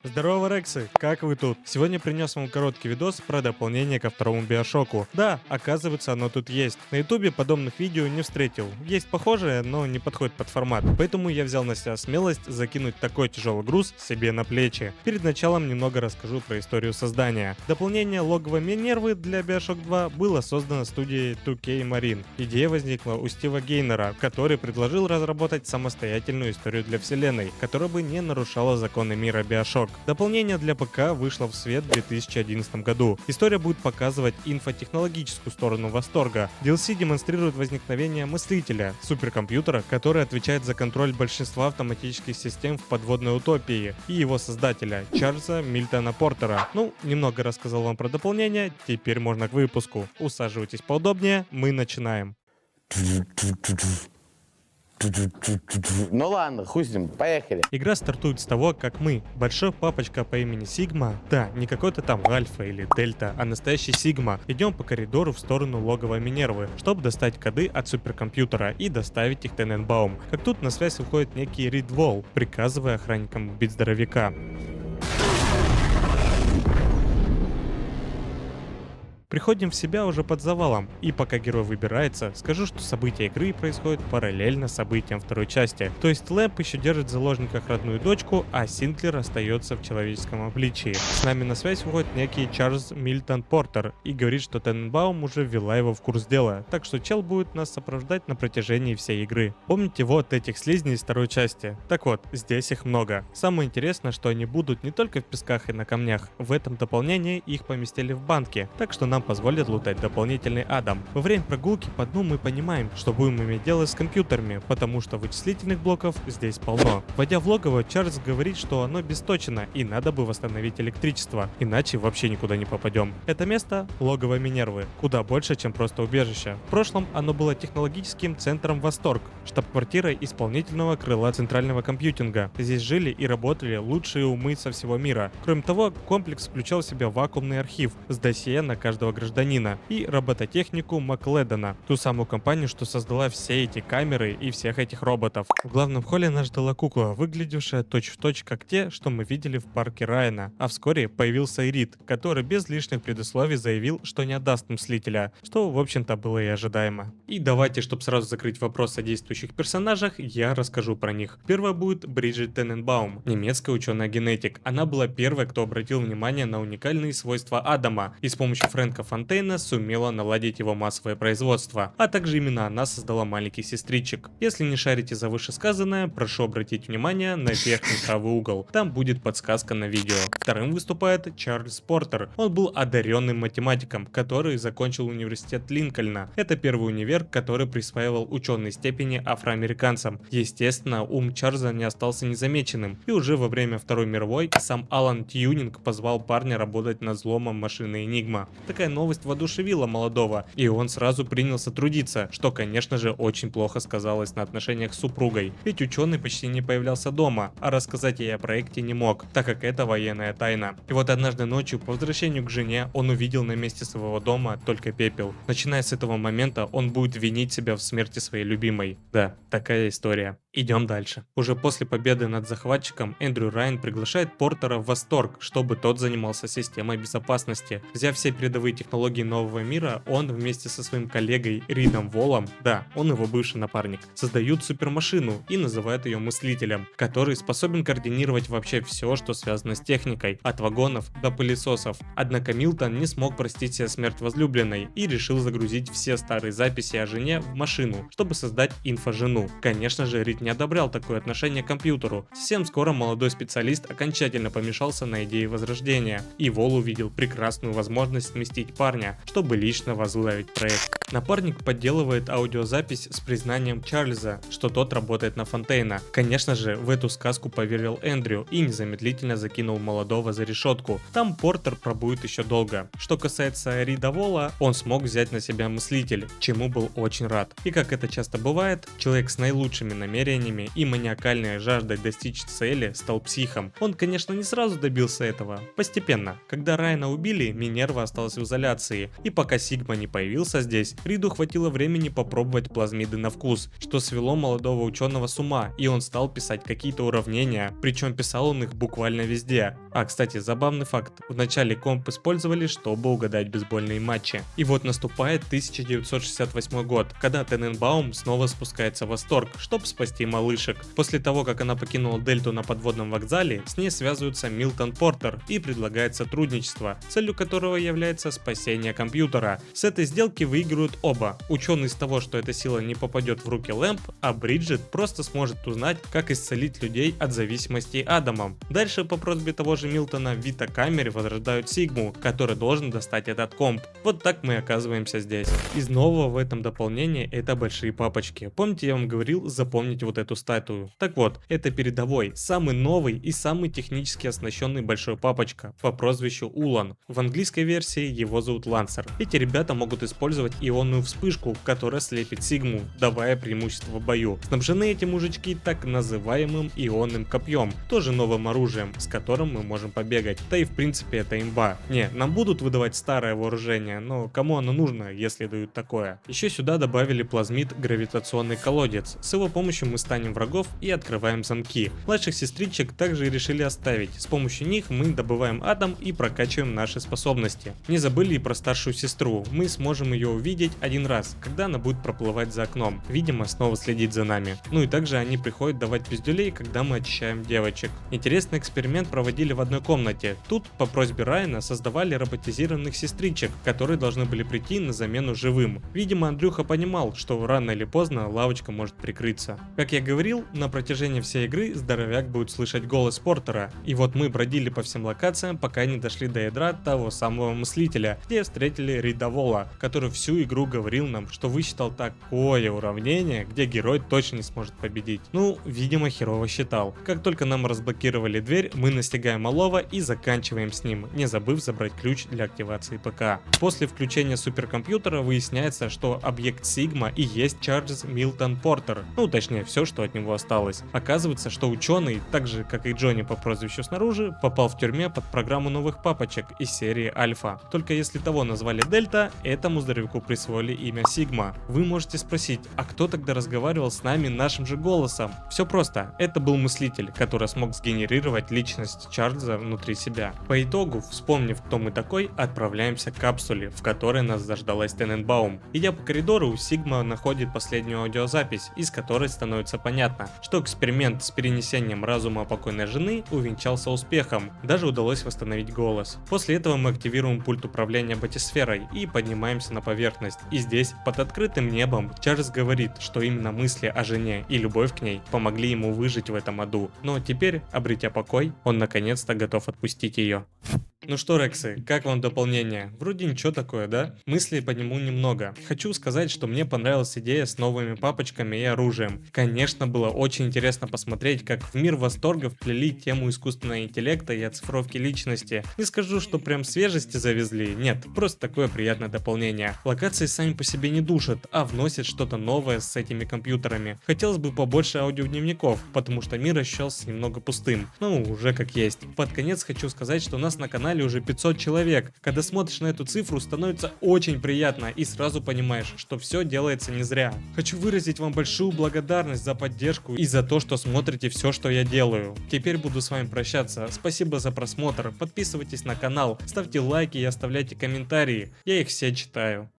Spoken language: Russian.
Здорово, Рексы! Как вы тут? Сегодня принес вам короткий видос про дополнение ко второму Биошоку. Да, оказывается, оно тут есть. На ютубе подобных видео не встретил. Есть похожее, но не подходит под формат. Поэтому я взял на себя смелость закинуть такой тяжелый груз себе на плечи. Перед началом немного расскажу про историю создания. Дополнение логово Минервы для Bioshock 2 было создано студией 2K Marine. Идея возникла у Стива Гейнера, который предложил разработать самостоятельную историю для вселенной, которая бы не нарушала законы мира Bioshock. Дополнение для ПК вышло в свет в 2011 году. История будет показывать инфотехнологическую сторону восторга. DLC демонстрирует возникновение мыслителя, суперкомпьютера, который отвечает за контроль большинства автоматических систем в подводной утопии, и его создателя, Чарльза Мильтона Портера. Ну, немного рассказал вам про дополнение, теперь можно к выпуску. Усаживайтесь поудобнее, мы начинаем. Ну ладно, хуй с ним, поехали. Игра стартует с того, как мы, большой папочка по имени Сигма, да, не какой-то там Альфа или Дельта, а настоящий Сигма, идем по коридору в сторону логова Минервы, чтобы достать коды от суперкомпьютера и доставить их Тененбаум. Как тут на связь выходит некий Рид Волл, приказывая охранникам убить здоровяка. Приходим в себя уже под завалом, и пока герой выбирается, скажу, что события игры происходят параллельно событиям второй части. То есть Лэмп еще держит в заложниках родную дочку, а Синклер остается в человеческом обличии. С нами на связь выходит некий Чарльз Мильтон Портер и говорит, что Тененбаум уже ввела его в курс дела, так что чел будет нас сопровождать на протяжении всей игры. Помните вот этих слизней из второй части? Так вот, здесь их много. Самое интересное, что они будут не только в песках и на камнях. В этом дополнении их поместили в банке, так что нам позволят лутать дополнительный Адам. Во время прогулки по дну мы понимаем, что будем иметь дело с компьютерами, потому что вычислительных блоков здесь полно. Войдя в логово, Чарльз говорит, что оно бесточено и надо бы восстановить электричество, иначе вообще никуда не попадем. Это место — логово Минервы, куда больше, чем просто убежище. В прошлом оно было технологическим центром Восторг, штаб-квартирой исполнительного крыла центрального компьютинга. Здесь жили и работали лучшие умы со всего мира. Кроме того, комплекс включал в себя вакуумный архив с досье на каждого гражданина и робототехнику Макледона, ту самую компанию, что создала все эти камеры и всех этих роботов. В главном холле нас ждала кукла, выглядевшая точь-в-точь как те, что мы видели в парке Райана. А вскоре появился Ирид, который без лишних предусловий заявил, что не отдаст Мстителя, что в общем-то было и ожидаемо. И давайте, чтобы сразу закрыть вопрос о действующих персонажах, я расскажу про них. Первая будет Бриджит Тененбаум, немецкая ученая-генетик. Она была первой, кто обратил внимание на уникальные свойства Адама и с помощью Фрэнка Фонтейна сумела наладить его массовое производство, а также именно она создала маленьких сестричек. Если не шарите за вышесказанное, прошу обратить внимание на верхний правый угол, там будет подсказка на видео. Вторым выступает Чарльз Портер. Он был одаренным математиком, который закончил университет Линкольна. Это первый универ, который присваивал ученые степени афроамериканцам. Естественно, ум Чарльза не остался незамеченным, и уже во время Второй мировой сам Алан Тьюнинг позвал парня работать над взломом машины Энигма. Такая новость воодушевила молодого, и он сразу принялся трудиться, что, конечно же, очень плохо сказалось на отношениях с супругой, ведь ученый почти не появлялся дома, а рассказать ей о проекте не мог, так как это военная тайна. И вот однажды ночью по возвращению к жене он увидел на месте своего дома только пепел. Начиная с этого момента он будет винить себя в смерти своей любимой. Да, такая история. Идем дальше. Уже после победы над захватчиком Эндрю Райан приглашает Портера в Восторг, чтобы тот занимался системой безопасности. Взяв все передовые технологии нового мира, он вместе со своим коллегой Ридом Воллом, да, он его бывший напарник, создают супермашину и называют ее мыслителем, который способен координировать вообще все, что связано с техникой, от вагонов до пылесосов. Однако Милтон не смог простить себе смерть возлюбленной и решил загрузить все старые записи о жене в машину, чтобы создать инфожену. Конечно же, Рид не одобрял такое отношение к компьютеру. Совсем скоро молодой специалист окончательно помешался на идее возрождения, и Волл увидел прекрасную возможность сместить парня, чтобы лично возглавить проект. Напарник подделывает аудиозапись с признанием Чарльза, что тот работает на Фонтейна. Конечно же, в эту сказку поверил Эндрю и незамедлительно закинул молодого за решетку. Там Портер пробует еще долго. Что касается Рида Волла, он смог взять на себя мыслитель, чему был очень рад. И как это часто бывает, человек с наилучшими намерениями намерениями и маниакальной жаждой достичь цели стал психом. Он, конечно, не сразу добился этого. Постепенно. Когда Райана убили, Минерва осталась в изоляции. И пока Сигма не появился здесь, Риду хватило времени попробовать плазмиды на вкус, что свело молодого ученого с ума, и он стал писать какие-то уравнения, причем писал он их буквально везде. А, кстати, забавный факт. Вначале комп использовали, чтобы угадать бейсбольные матчи. И вот наступает 1968 год, когда Тененбаум снова спускается в восторг, чтобы спасти малышек. После того, как она покинула Дельту на подводном вокзале, с ней связывается Милтон Портер и предлагает сотрудничество, целью которого является спасение компьютера. С этой сделки выигрывают оба. Ученый из того, что эта сила не попадет в руки Лэмп, а Бриджит просто сможет узнать, как исцелить людей от зависимости Адамом. Дальше по просьбе того же Милтона в Вита-камере возрождают Сигму, который должен достать этот комп. Вот так мы оказываемся здесь. Из нового в этом дополнении это большие папочки. Помните, я вам говорил запомнить вот эту статую? Так вот, это передовой, самый новый и самый технически оснащенный большой папочка по прозвищу Улан. В английской версии его зовут Лансер. Эти ребята могут использовать ионную вспышку, которая слепит Сигму, давая преимущество в бою. Снабжены эти мужички так называемым ионным копьем, тоже новым оружием, с которым мы можем побегать. Да и в принципе это имба. Не, нам будут выдавать старое вооружение, но кому оно нужно, если дают такое? Еще сюда добавили плазмид гравитационный колодец. С его помощью мы станем врагов и открываем замки. Младших сестричек также решили оставить. С помощью них мы добываем атом и прокачиваем наши способности. Не забыли и про старшую сестру. Мы сможем ее увидеть один раз, когда она будет проплывать за окном. Видимо, снова следить за нами. Ну и также они приходят давать пиздюлей, когда мы очищаем девочек. Интересный эксперимент проводили в одной комнате. Тут по просьбе Райана создавали роботизированных сестричек, которые должны были прийти на замену живым. Видимо, Андрюха понимал, что рано или поздно лавочка может прикрыться. Как я говорил, на протяжении всей игры здоровяк будет слышать голос Портера. И вот мы бродили по всем локациям, пока не дошли до ядра того самого мыслителя, где встретили Рида Вола, который всю игру говорил нам, что высчитал такое уравнение, где герой точно не сможет победить. Ну, видимо, херово считал. Как только нам разблокировали дверь, мы настигаем малого и заканчиваем с ним, не забыв забрать ключ для активации ПК. После включения суперкомпьютера выясняется, что объект Сигма и есть Чарльз Милтон Портер. Ну, точнее, все, что от него осталось. Оказывается, что ученый, так же как и Джонни по прозвищу снаружи, попал в тюрьме под программу новых папочек из серии Альфа. Только если того назвали Дельта, этому здоровяку присвоили имя Сигма. Вы можете спросить, а кто тогда разговаривал с нами нашим же голосом? Все просто, это был мыслитель, который смог сгенерировать личность Чарльза внутри себя. По итогу, вспомнив, кто мы такой, отправляемся к капсуле, в которой нас заждалась Тененбаум. Идя по коридору, Сигма находит последнюю аудиозапись, из которой становится понятно, что эксперимент с перенесением разума покойной жены увенчался успехом, даже удалось восстановить голос. После этого мы активируем пульт управления батисферой и поднимаемся на поверхность. И здесь, под открытым небом, Чарльз говорит, что именно мысли о жене и любовь к ней помогли ему выжить в этом аду. Но теперь, обретя покой, он наконец-то готов отпустить ее. Ну что, Рексы, как вам дополнение? Вроде ничего такое, да? Мыслей по нему немного. Хочу сказать, что мне понравилась идея с новыми папочками и оружием. Конечно, было очень интересно посмотреть, как в мир восторга вплели тему искусственного интеллекта и оцифровки личности. Не скажу, что прям свежести завезли, нет, просто такое приятное дополнение. Локации сами по себе не душат, а вносят что-то новое с этими компьютерами. Хотелось бы побольше аудиодневников, потому что мир ощущался немного пустым. Ну, уже как есть. Под конец хочу сказать, что у нас на канале уже 500 человек. Когда смотришь на эту цифру, становится очень приятно и сразу понимаешь, что все делается не зря. Хочу выразить вам большую благодарность за поддержку и за то, что смотрите все, что я делаю. Теперь буду с вами прощаться. Спасибо за просмотр. Подписывайтесь на канал, ставьте лайки и оставляйте комментарии. Я их все читаю.